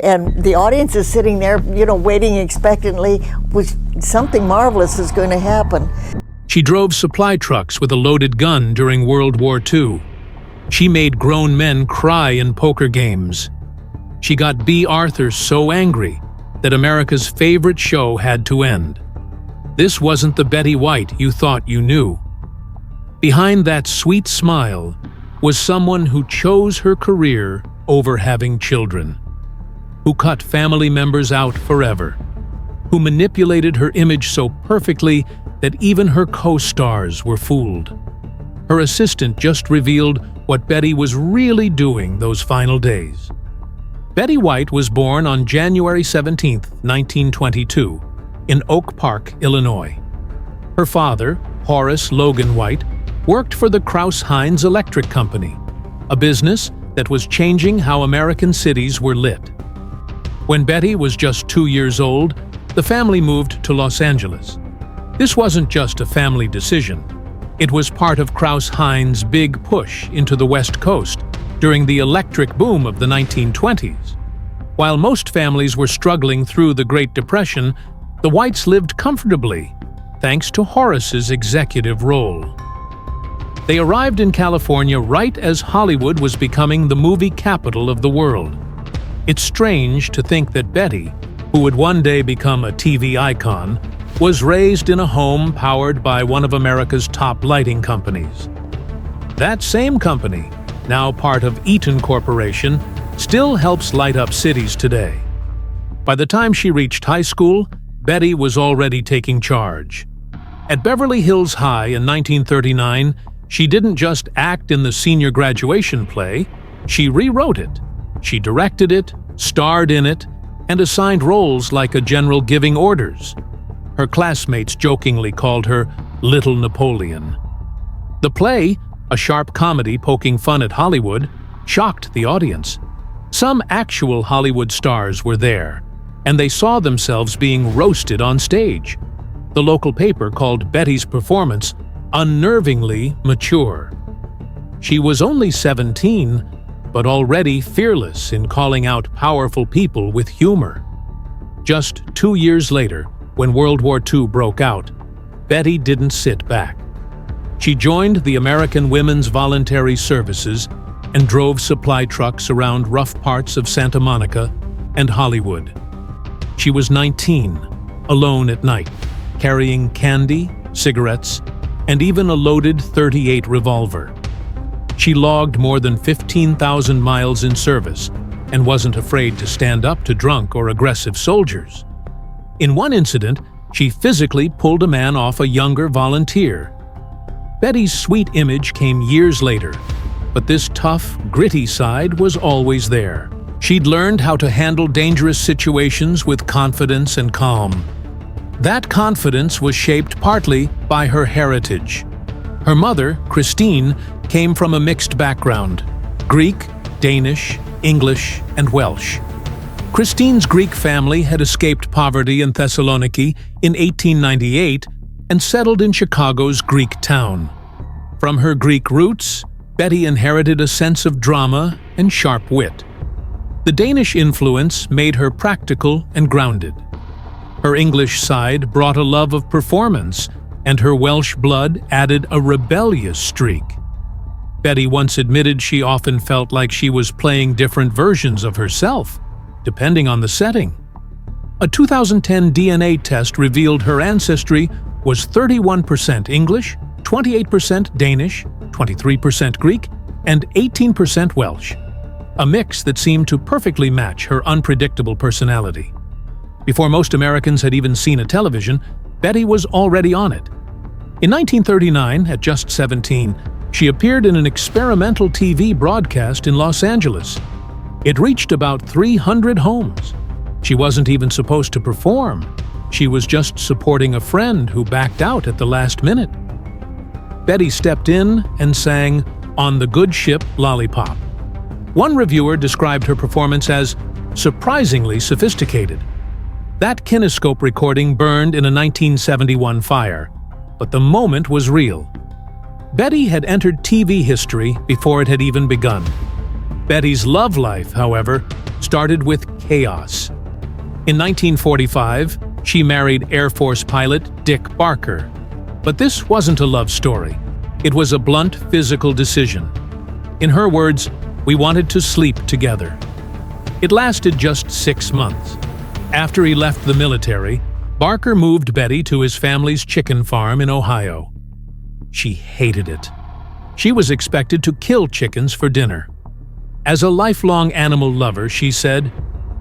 and the audience is sitting there, waiting expectantly, which something marvelous is going to happen. She drove supply trucks with a loaded gun during World War II. She made grown men cry in poker games. She got Bea Arthur so angry that America's favorite show had to end. This wasn't the Betty White you thought you knew. Behind that sweet smile was someone who chose her career over having children, who cut family members out forever, who manipulated her image so perfectly that even her co-stars were fooled. Her assistant just revealed what Betty was really doing those final days. Betty White was born on January 17, 1922, in Oak Park, Illinois. Her father, Horace Logan White, worked for the Crouse-Hinds Electric Company, a business that was changing how American cities were lit. When Betty was just 2 years old, the family moved to Los Angeles. This wasn't just a family decision. It was part of Crouse-Hinds' big push into the West Coast during the electric boom of the 1920s. While most families were struggling through the Great Depression, the Whites lived comfortably, thanks to Horace's executive role. They arrived in California right as Hollywood was becoming the movie capital of the world. It's strange to think that Betty, who would one day become a TV icon, was raised in a home powered by one of America's top lighting companies. That same company, now part of Eaton Corporation, still helps light up cities today. By the time she reached high school, Betty was already taking charge. At Beverly Hills High in 1939, she didn't just act in the senior graduation play, she rewrote it. She directed it, starred in it, and assigned roles like a general giving orders. Her classmates jokingly called her Little Napoleon. The play, a sharp comedy poking fun at Hollywood, shocked the audience. Some actual Hollywood stars were there, and they saw themselves being roasted on stage. The local paper called Betty's performance unnervingly mature. She was only 17, but already fearless in calling out powerful people with humor. Just 2 years later, when World War II broke out, Betty didn't sit back. She joined the American Women's Voluntary Services and drove supply trucks around rough parts of Santa Monica and Hollywood. She was 19, alone at night, carrying candy, cigarettes, and even a loaded .38 revolver. She logged more than 15,000 miles in service and wasn't afraid to stand up to drunk or aggressive soldiers. In one incident, she physically pulled a man off a younger volunteer. Betty's sweet image came years later, but this tough, gritty side was always there. She'd learned how to handle dangerous situations with confidence and calm. That confidence was shaped partly by her heritage. Her mother, Christine, came from a mixed background: Greek, Danish, English, and Welsh. Christine's Greek family had escaped poverty in Thessaloniki in 1898 and settled in Chicago's Greek town. From her Greek roots, Betty inherited a sense of drama and sharp wit. The Danish influence made her practical and grounded. Her English side brought a love of performance, and her Welsh blood added a rebellious streak. Betty once admitted she often felt like she was playing different versions of herself, depending on the setting. A 2010 DNA test revealed her ancestry was 31% English, 28% Danish, 23% Greek, and 18% Welsh, a mix that seemed to perfectly match her unpredictable personality. Before most Americans had even seen a television, Betty was already on it. In 1939, at just 17, she appeared in an experimental TV broadcast in Los Angeles. It reached about 300 homes. She wasn't even supposed to perform. She was just supporting a friend who backed out at the last minute. Betty stepped in and sang "On the Good Ship Lollipop." One reviewer described her performance as surprisingly sophisticated. That kinescope recording burned in a 1971 fire, but the moment was real. Betty had entered TV history before it had even begun. Betty's love life, however, started with chaos. In 1945, she married Air Force pilot Dick Barker. But this wasn't a love story. It was a blunt physical decision. In her words, "We wanted to sleep together." It lasted just 6 months. After he left the military, Barker moved Betty to his family's chicken farm in Ohio. She hated it. She was expected to kill chickens for dinner. As a lifelong animal lover, she said,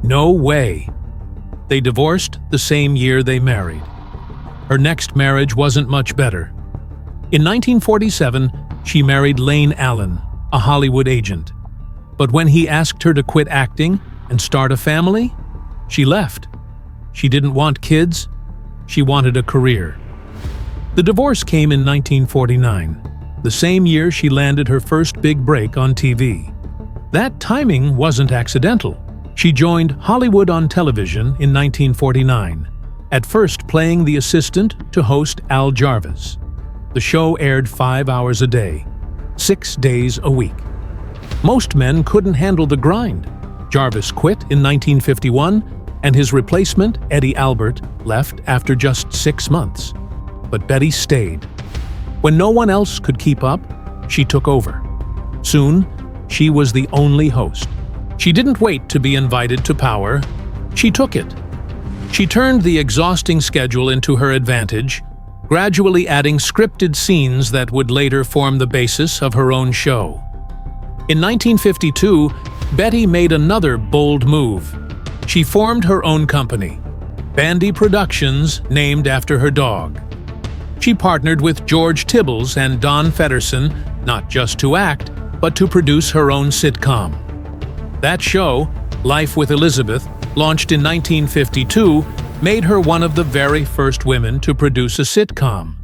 "No way." They divorced the same year they married. Her next marriage wasn't much better. In 1947, she married Lane Allen, a Hollywood agent. But when he asked her to quit acting and start a family, she left. She didn't want kids. She wanted a career. The divorce came in 1949, the same year she landed her first big break on TV. That timing wasn't accidental. She joined Hollywood on television in 1949, at first playing the assistant to host Al Jarvis. The show aired 5 hours a day, 6 days a week. Most men couldn't handle the grind. Jarvis quit in 1951, and his replacement, Eddie Albert, left after just 6 months. But Betty stayed. When no one else could keep up, she took over. Soon, she was the only host. She didn't wait to be invited to power. She took it. She turned the exhausting schedule into her advantage, gradually adding scripted scenes that would later form the basis of her own show. In 1952, Betty made another bold move. She formed her own company, Bandy Productions, named after her dog. She partnered with George Tibbles and Don Fedderson, not just to act, but to produce her own sitcom. That show, Life with Elizabeth, launched in 1952, made her one of the very first women to produce a sitcom.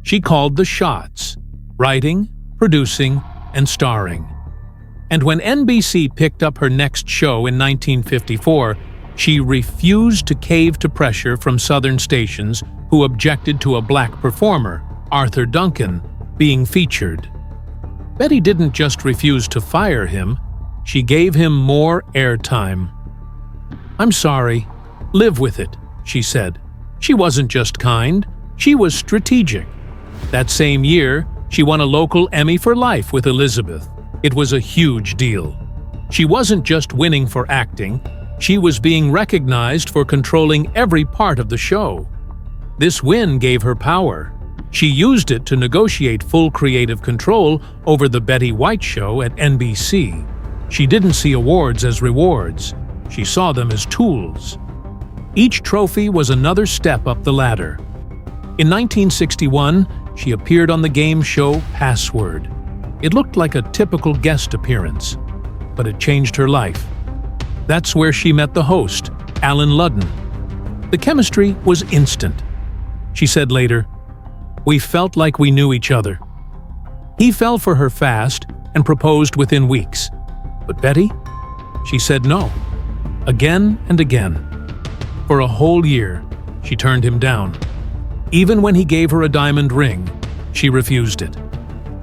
She called the shots, writing, producing, and starring. And when NBC picked up her next show in 1954, she refused to cave to pressure from Southern stations who objected to a black performer, Arthur Duncan, being featured. Betty didn't just refuse to fire him, she gave him more airtime. "I'm sorry. Live with it," she said. She wasn't just kind, she was strategic. That same year, she won a local Emmy for Life with Elizabeth. It was a huge deal. She wasn't just winning for acting, she was being recognized for controlling every part of the show. This win gave her power. She used it to negotiate full creative control over The Betty White Show at NBC. She didn't see awards as rewards. She saw them as tools. Each trophy was another step up the ladder. In 1961, she appeared on the game show Password. It looked like a typical guest appearance, but it changed her life. That's where she met the host, Alan Ludden. The chemistry was instant. She said later, "We felt like we knew each other." He fell for her fast and proposed within weeks. But Betty? She said no. Again and again. For a whole year, she turned him down. Even when he gave her a diamond ring, she refused it.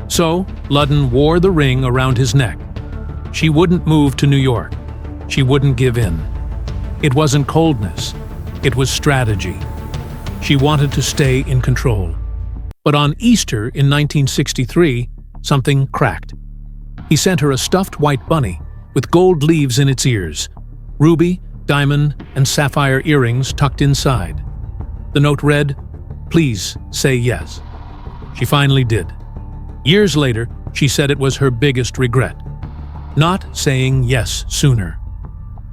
So, Ludden wore the ring around his neck. She wouldn't move to New York. She wouldn't give in. It wasn't coldness. It was strategy. She wanted to stay in control. But on Easter in 1963, something cracked. He sent her a stuffed white bunny with gold leaves in its ears, ruby, diamond, and sapphire earrings tucked inside. The note read, "Please say yes." She finally did. Years later, she said it was her biggest regret, not saying yes sooner.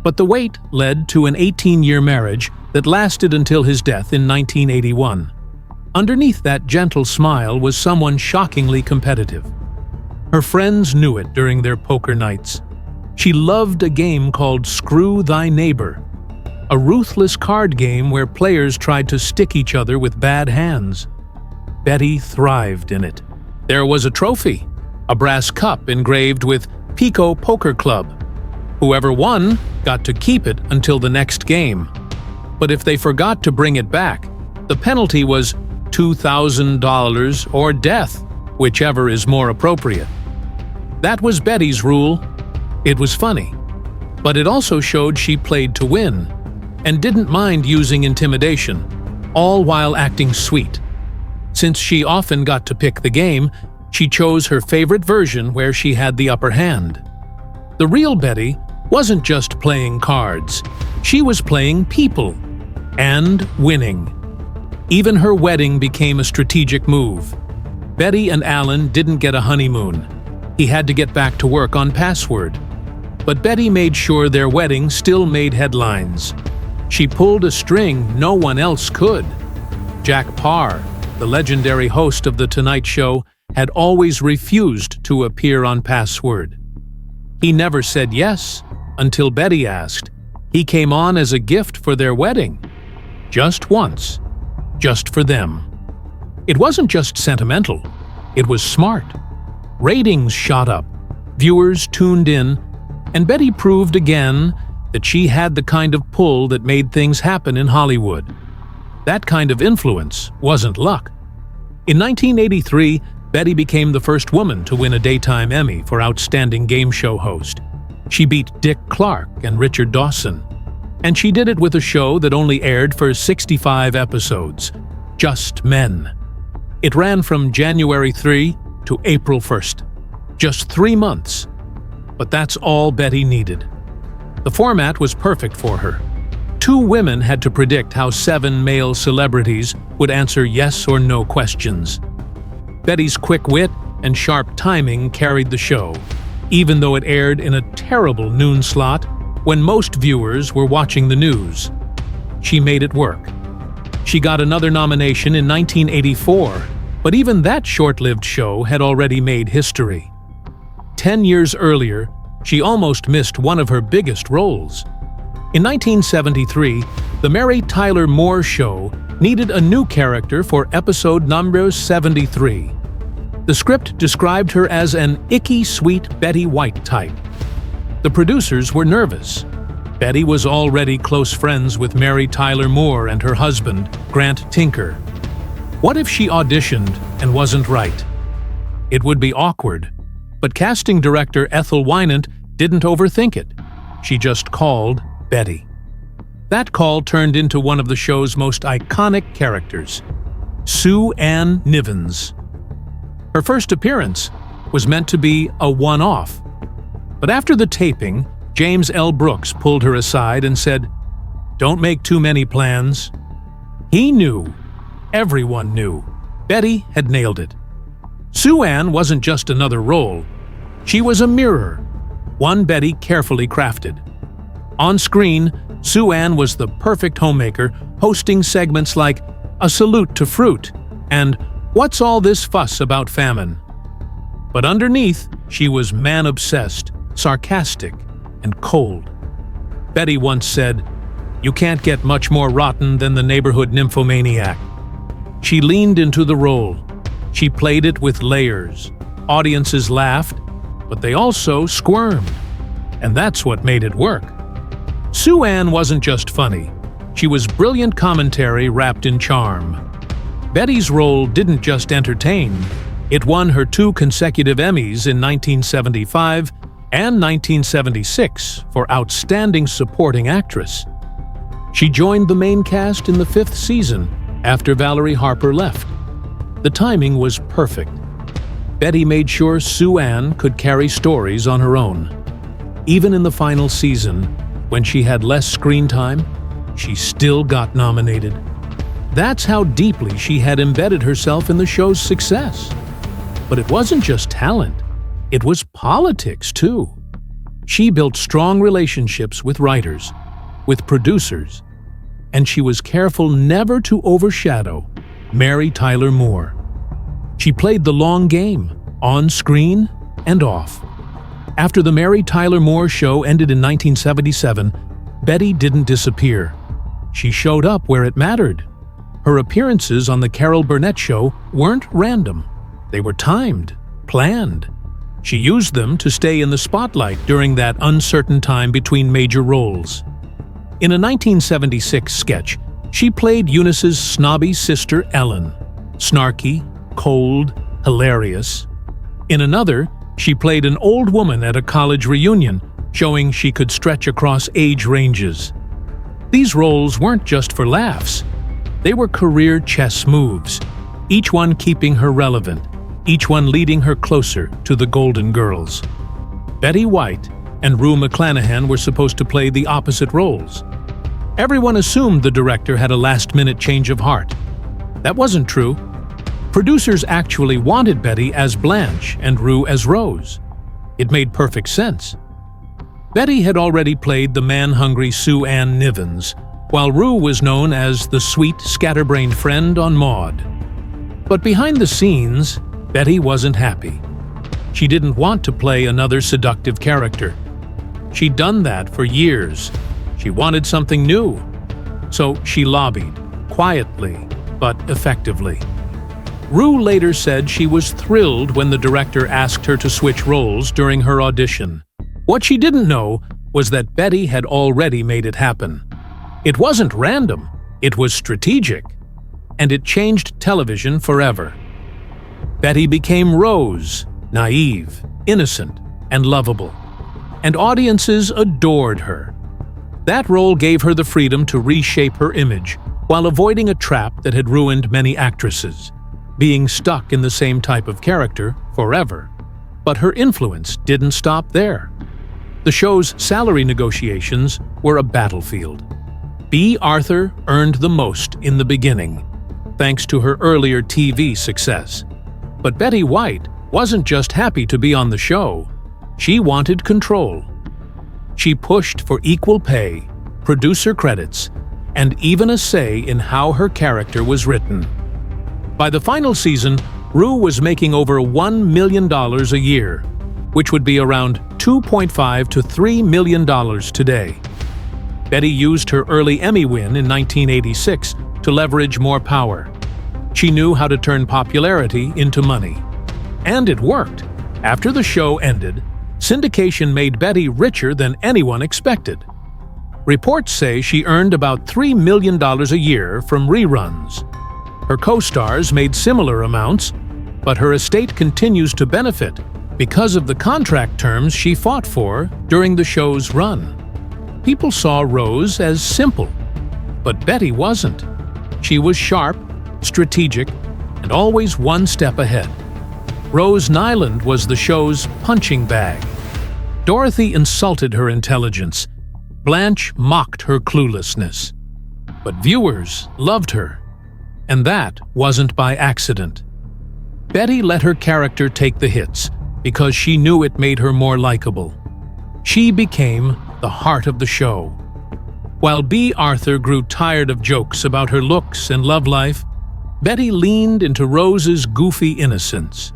But the wait led to an 18-year marriage that lasted until his death in 1981. Underneath that gentle smile was someone shockingly competitive. Her friends knew it during their poker nights. She loved a game called Screw Thy Neighbor, a ruthless card game where players tried to stick each other with bad hands. Betty thrived in it. There was a trophy, a brass cup engraved with Pico Poker Club. Whoever won got to keep it until the next game. But if they forgot to bring it back, the penalty was $2,000 or death, whichever is more appropriate. That was Betty's rule. It was funny. But it also showed she played to win and didn't mind using intimidation, all while acting sweet. Since she often got to pick the game, she chose her favorite version where she had the upper hand. The real Betty wasn't just playing cards. She was playing people and winning. Even her wedding became a strategic move. Betty and Alan didn't get a honeymoon. He had to get back to work on Password. But Betty made sure their wedding still made headlines. She pulled a string no one else could. Jack Paar, the legendary host of The Tonight Show, had always refused to appear on Password. He never said yes until Betty asked. He came on as a gift for their wedding. Just once. Just for them. It wasn't just sentimental. It was smart. Ratings shot up. Viewers tuned in. And Betty proved again that she had the kind of pull that made things happen in Hollywood. That kind of influence wasn't luck. In 1983, Betty became the first woman to win a Daytime Emmy for Outstanding Game Show Host. She beat Dick Clark and Richard Dawson. And she did it with a show that only aired for 65 episodes, Just Men. It ran from January 3 to April 1st. Just 3 months. But that's all Betty needed. The format was perfect for her. 2 women had to predict how 7 male celebrities would answer yes or no questions. Betty's quick wit and sharp timing carried the show, even though it aired in a terrible noon slot when most viewers were watching the news. She made it work. She got another nomination in 1984, but even that short-lived show had already made history. 10 years earlier, she almost missed one of her biggest roles. In 1973, The Mary Tyler Moore Show needed a new character for episode number 73. The script described her as an icky, sweet Betty White type. The producers were nervous. Betty was already close friends with Mary Tyler Moore and her husband, Grant Tinker. What if she auditioned and wasn't right? It would be awkward. But casting director Ethel Wynant didn't overthink it. She just called Betty. That call turned into one of the show's most iconic characters, Sue Ann Nivens. Her first appearance was meant to be a one-off. But after the taping, James L. Brooks pulled her aside and said, "Don't make too many plans." He knew. Everyone knew. Betty had nailed it. Sue Ann wasn't just another role. She was a mirror, one Betty carefully crafted. On screen, Sue Ann was the perfect homemaker, hosting segments like A Salute to Fruit and What's All This Fuss About Famine? But underneath, she was man-obsessed, sarcastic, and cold. Betty once said, "You can't get much more rotten than the neighborhood nymphomaniac." She leaned into the role. She played it with layers. Audiences laughed, but they also squirmed. And that's what made it work. Sue Ann wasn't just funny. She was brilliant commentary wrapped in charm. Betty's role didn't just entertain. It won her 2 consecutive Emmys in 1975 and 1976 for Outstanding Supporting Actress. She joined the main cast in the 5th season after Valerie Harper left. The timing was perfect. Betty made sure Sue Ann could carry stories on her own. Even in the final season, when she had less screen time, she still got nominated. That's how deeply she had embedded herself in the show's success. But it wasn't just talent. It was politics, too. She built strong relationships with writers, with producers, and she was careful never to overshadow Mary Tyler Moore. She played the long game, on screen and off. After the Mary Tyler Moore Show ended in 1977, Betty didn't disappear. She showed up where it mattered. Her appearances on The Carol Burnett Show weren't random. They were timed, planned. She used them to stay in the spotlight during that uncertain time between major roles. In a 1976 sketch, she played Eunice's snobby sister Ellen, snarky, cold, hilarious. In another, she played an old woman at a college reunion, showing she could stretch across age ranges. These roles weren't just for laughs. They were career chess moves, each one keeping her relevant, each one leading her closer to the Golden Girls. Betty White and Rue McClanahan were supposed to play the opposite roles. Everyone assumed the director had a last-minute change of heart. That wasn't true. Producers actually wanted Betty as Blanche and Rue as Rose. It made perfect sense. Betty had already played the man-hungry Sue Ann Nivens, while Rue was known as the sweet, scatterbrained friend on Maude. But behind the scenes, Betty wasn't happy. She didn't want to play another seductive character. She'd done that for years. She wanted something new. So she lobbied, quietly but effectively. Rue later said she was thrilled when the director asked her to switch roles during her audition. What she didn't know was that Betty had already made it happen. It wasn't random, it was strategic. And it changed television forever. Betty became Rose, naive, innocent, and lovable. And audiences adored her. That role gave her the freedom to reshape her image while avoiding a trap that had ruined many actresses, being stuck in the same type of character forever. But her influence didn't stop there. The show's salary negotiations were a battlefield. Bea Arthur earned the most in the beginning, thanks to her earlier TV success. But Betty White wasn't just happy to be on the show. She wanted control. She pushed for equal pay, producer credits, and even a say in how her character was written. By the final season, Rue was making over $1 million a year, which would be around $2.5 to $3 million today. Betty used her early Emmy win in 1986 to leverage more power. She knew how to turn popularity into money. And it worked. After the show ended, syndication made Betty richer than anyone expected. Reports say she earned about $3 million a year from reruns. Her co-stars made similar amounts, but her estate continues to benefit because of the contract terms she fought for during the show's run. People saw Rose as simple, but Betty wasn't. She was sharp, strategic, and always one step ahead. Rose Nyland was the show's punching bag. Dorothy insulted her intelligence. Blanche mocked her cluelessness. But viewers loved her. And that wasn't by accident. Betty let her character take the hits because she knew it made her more likable. She became the heart of the show. While Bea Arthur grew tired of jokes about her looks and love life, Betty leaned into Rose's goofy innocence.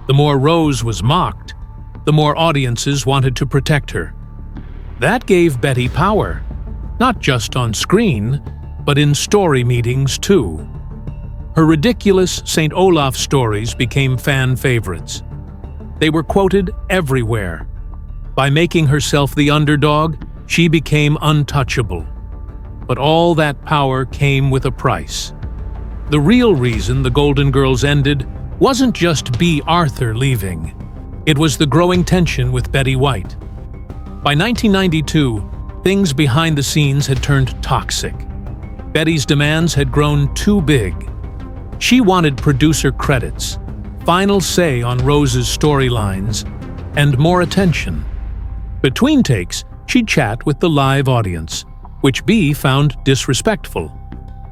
The more Rose was mocked, the more audiences wanted to protect her. That gave Betty power, not just on screen, but in story meetings too. Her ridiculous St. Olaf stories became fan favorites. They were quoted everywhere. By making herself the underdog, she became untouchable. But all that power came with a price. The real reason the Golden Girls ended wasn't just Bea Arthur leaving. It was the growing tension with Betty White. By 1992, things behind the scenes had turned toxic. Betty's demands had grown too big. She wanted producer credits, final say on Rose's storylines, and more attention. Between takes, she'd chat with the live audience, which Bea found disrespectful.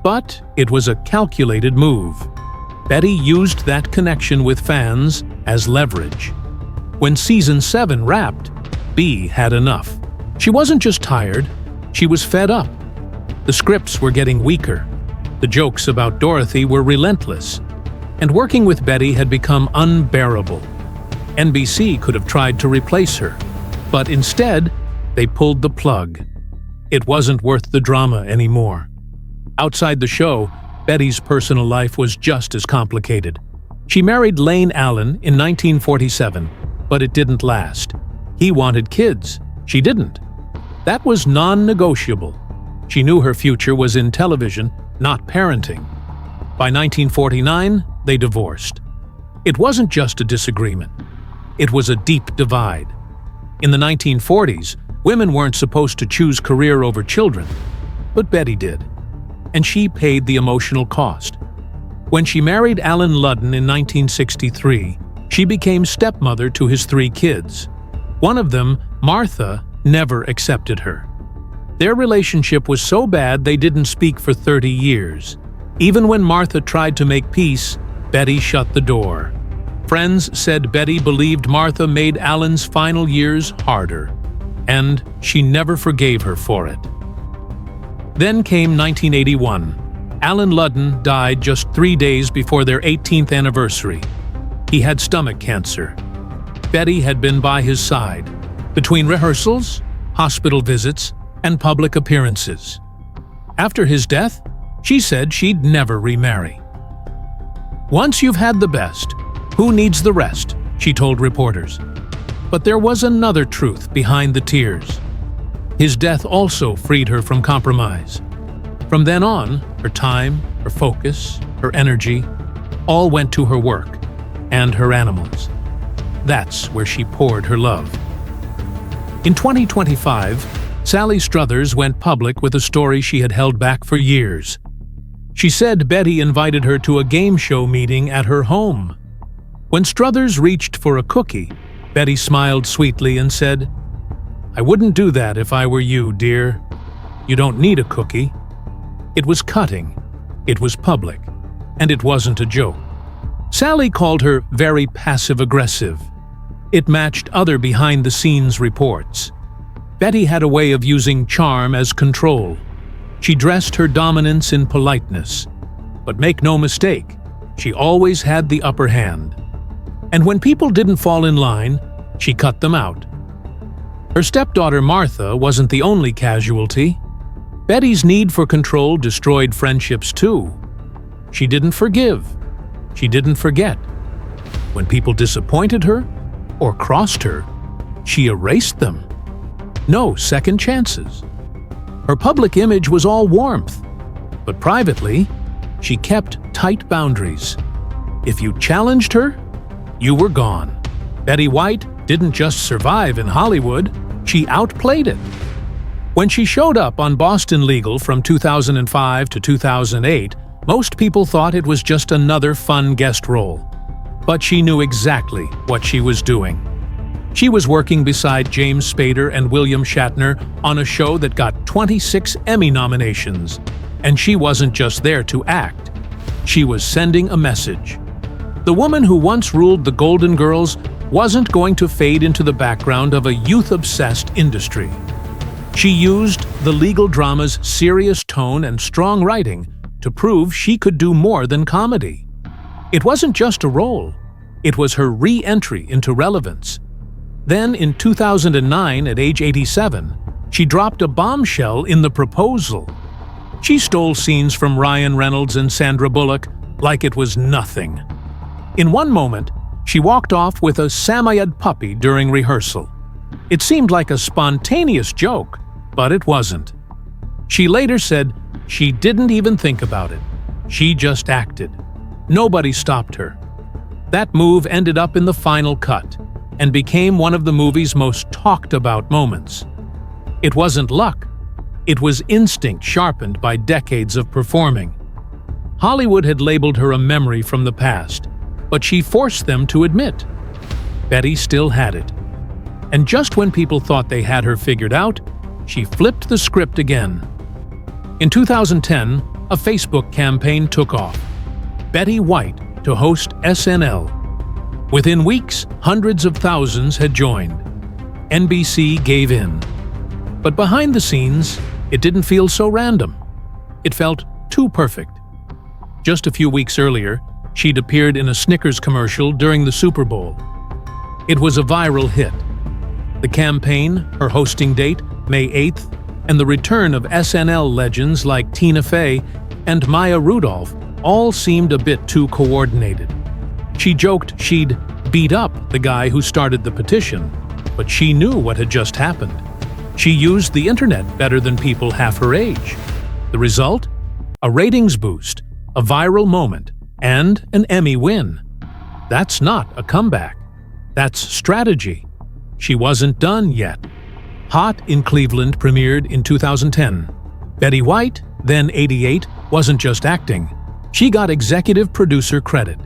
But it was a calculated move. Betty used that connection with fans as leverage. When season 7 wrapped, Bea had enough. She wasn't just tired, she was fed up. The scripts were getting weaker. The jokes about Dorothy were relentless. And working with Betty had become unbearable. NBC could have tried to replace her, but instead, they pulled the plug. It wasn't worth the drama anymore. Outside the show, Betty's personal life was just as complicated. She married Lane Allen in 1947, but it didn't last. He wanted kids. She didn't. That was non-negotiable. She knew her future was in television, not parenting. By 1949, they divorced. It wasn't just a disagreement. It was a deep divide. In the 1940s, women weren't supposed to choose career over children, but Betty did, and she paid the emotional cost. When she married Alan Ludden in 1963, she became stepmother to his 3 kids. One of them, Martha, never accepted her. Their relationship was so bad they didn't speak for 30 years. Even when Martha tried to make peace, Betty shut the door. Friends said Betty believed Martha made Alan's final years harder, and she never forgave her for it. Then came 1981. Alan Ludden died just 3 days before their 18th anniversary. He had stomach cancer. Betty had been by his side, between rehearsals, hospital visits, and public appearances. After his death, she said she'd never remarry. "Once you've had the best, who needs the rest?" she told reporters. But there was another truth behind the tears. His death also freed her from compromise. From then on, her time, her focus, her energy, all went to her work and her animals. That's where she poured her love. In 2025, Sally Struthers went public with a story she had held back for years. She said Betty invited her to a game show meeting at her home. When Struthers reached for a cookie, Betty smiled sweetly and said, "I wouldn't do that if I were you, dear. You don't need a cookie." It was cutting, it was public, and it wasn't a joke. Sally called her very passive-aggressive. It matched other behind-the-scenes reports. Betty had a way of using charm as control. She dressed her dominance in politeness. But make no mistake, she always had the upper hand. And when people didn't fall in line, she cut them out. Her stepdaughter Martha wasn't the only casualty. Betty's need for control destroyed friendships too. She didn't forgive. She didn't forget. When people disappointed her or crossed her, she erased them. No second chances. Her public image was all warmth, but privately, she kept tight boundaries. If you challenged her, you were gone. Betty White didn't just survive in Hollywood, she outplayed it. When she showed up on Boston Legal from 2005 to 2008, most people thought it was just another fun guest role. But she knew exactly what she was doing. She was working beside James Spader and William Shatner on a show that got 26 Emmy nominations. And she wasn't just there to act. She was sending a message. The woman who once ruled the Golden Girls wasn't going to fade into the background of a youth-obsessed industry. She used the legal drama's serious tone and strong writing to prove she could do more than comedy. It wasn't just a role. It was her re-entry into relevance. Then, in 2009, at age 87, she dropped a bombshell in The Proposal. She stole scenes from Ryan Reynolds and Sandra Bullock like it was nothing. In one moment, she walked off with a Samoyed puppy during rehearsal. It seemed like a spontaneous joke, but it wasn't. She later said she didn't even think about it. She just acted. Nobody stopped her. That move ended up in the final cut and became one of the movie's most talked about moments. It wasn't luck. It was instinct sharpened by decades of performing. Hollywood had labeled her a memory from the past, but she forced them to admit Betty still had it. And just when people thought they had her figured out, she flipped the script again. In 2010, a Facebook campaign took off. Betty White to host SNL. Within weeks, hundreds of thousands had joined. NBC gave in. But behind the scenes, it didn't feel so random. It felt too perfect. Just a few weeks earlier, she'd appeared in a Snickers commercial during the Super Bowl. It was a viral hit. The campaign, her hosting date, May 8th, and the return of SNL legends like Tina Fey and Maya Rudolph all seemed a bit too coordinated. She joked she'd beat up the guy who started the petition, but she knew what had just happened. She used the internet better than people half her age. The result? A ratings boost, a viral moment, and an Emmy win. That's not a comeback. That's strategy. she wasn't done yet. Hot in Cleveland premiered in 2010. Betty White, then 88, wasn't just acting. She got executive producer credit.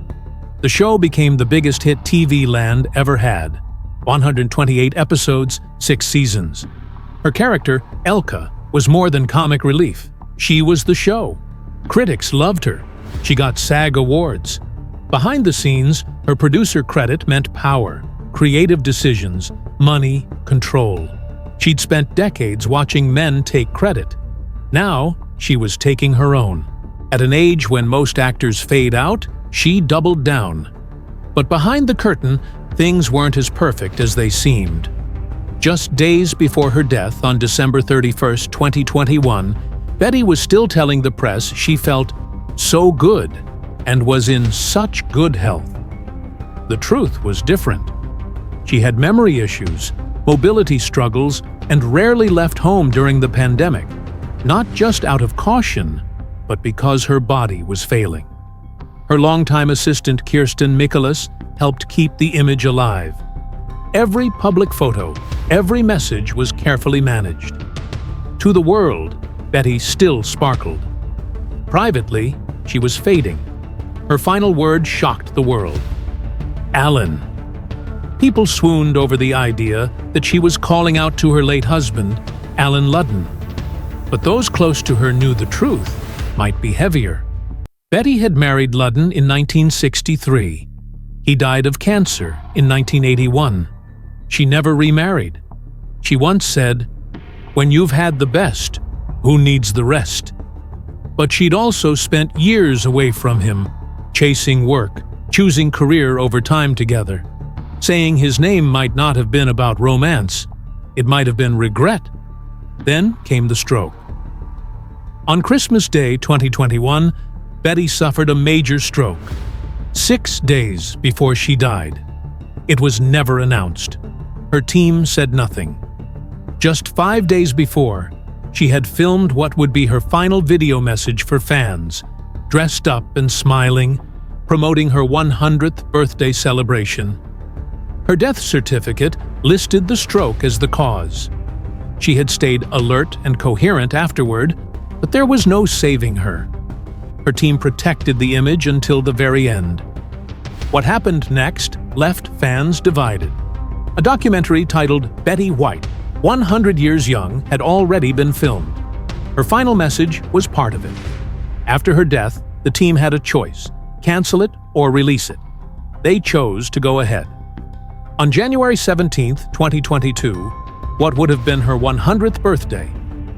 The show became the biggest hit TV land ever had. 128 episodes, 6 seasons. Her character, Elka, was more than comic relief. She was the show. Critics loved her. She got SAG awards. Behind the scenes, her producer credit meant power, creative decisions, money, control. She'd spent decades watching men take credit. Now, she was taking her own. At an age when most actors fade out, she doubled down. But behind the curtain, things weren't as perfect as they seemed. Just days before her death on December 31, 2021, Betty was still telling the press she felt so good and was in such good health. The truth was different. She had memory issues, mobility struggles, and rarely left home during the pandemic, not just out of caution, but because her body was failing. Her longtime assistant Kirsten Mikolas helped keep the image alive. Every public photo, every message was carefully managed. To the world, Betty still sparkled. Privately, she was fading. Her final word shocked the world. Alan. People swooned over the idea that she was calling out to her late husband, Alan Ludden. But those close to her knew the truth might be heavier. Betty had married Ludden in 1963. He died of cancer in 1981. She never remarried. She once said, "When you've had the best, who needs the rest?" But she'd also spent years away from him, chasing work, choosing career over time together. Saying his name might not have been about romance. It might have been regret. Then came the stroke. On Christmas Day 2021, Betty suffered a major stroke. 6 days before she died. It was never announced. Her team said nothing. Just 5 days before, she had filmed what would be her final video message for fans, dressed up and smiling, promoting her 100th birthday celebration. Her death certificate listed the stroke as the cause. She had stayed alert and coherent afterward, but there was no saving her. Her team protected the image until the very end. What happened next left fans divided. A documentary titled Betty White, 100 Years Young, had already been filmed. Her final message was part of it. After her death, the team had a choice: cancel it or release it. They chose to go ahead. On January 17, 2022, what would have been her 100th birthday,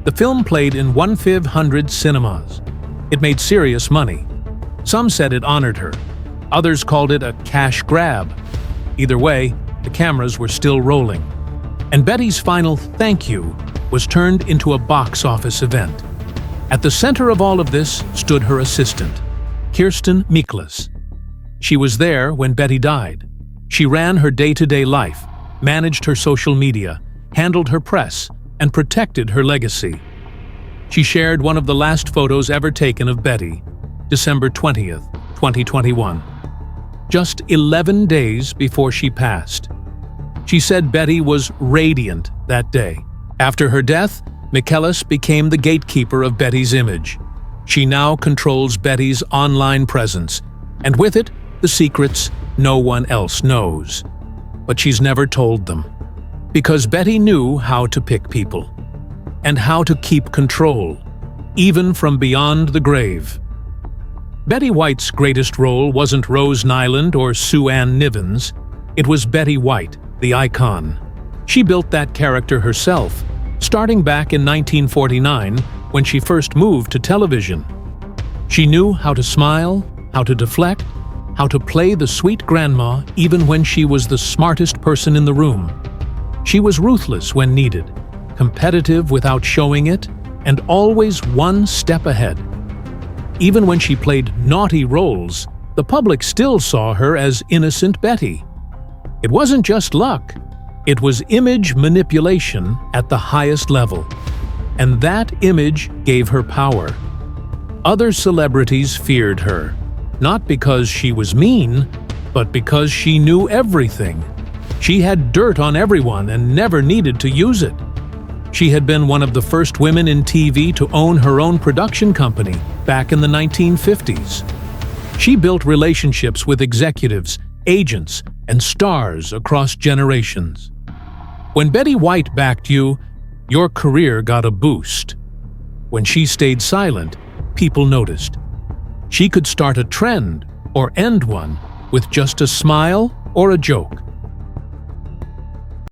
the film played in 1,500 cinemas. It made serious money. Some said it honored her. Others called it a cash grab. Either way, the cameras were still rolling. And Betty's final thank you was turned into a box office event. At the center of all of this stood her assistant, Kirsten Mikolas. She was there when Betty died. She ran her day-to-day life, managed her social media, handled her press, and protected her legacy. She shared one of the last photos ever taken of Betty, December 20th, 2021. Just 11 days before she passed. She said Betty was radiant that day. After her death, Mikolas became the gatekeeper of Betty's image. She now controls Betty's online presence, and with it, the secrets no one else knows. But she's never told them. Because Betty knew how to pick people. And how to keep control, even from beyond the grave. Betty White's greatest role wasn't Rose Nyland or Sue Ann Nivens. It was Betty White, the icon. She built that character herself, starting back in 1949 when she first moved to television. She knew how to smile, how to deflect, how to play the sweet grandma even when she was the smartest person in the room. She was ruthless when needed, competitive without showing it, and always one step ahead. Even when she played naughty roles, the public still saw her as innocent Betty. It wasn't just luck, it was image manipulation at the highest level. And that image gave her power. Other celebrities feared her, not because she was mean, but because she knew everything. She had dirt on everyone and never needed to use it. She had been one of the first women in TV to own her own production company back in the 1950s. She built relationships with executives, agents, and stars across generations. When Betty White backed you, your career got a boost. When she stayed silent, people noticed. She could start a trend or end one with just a smile or a joke.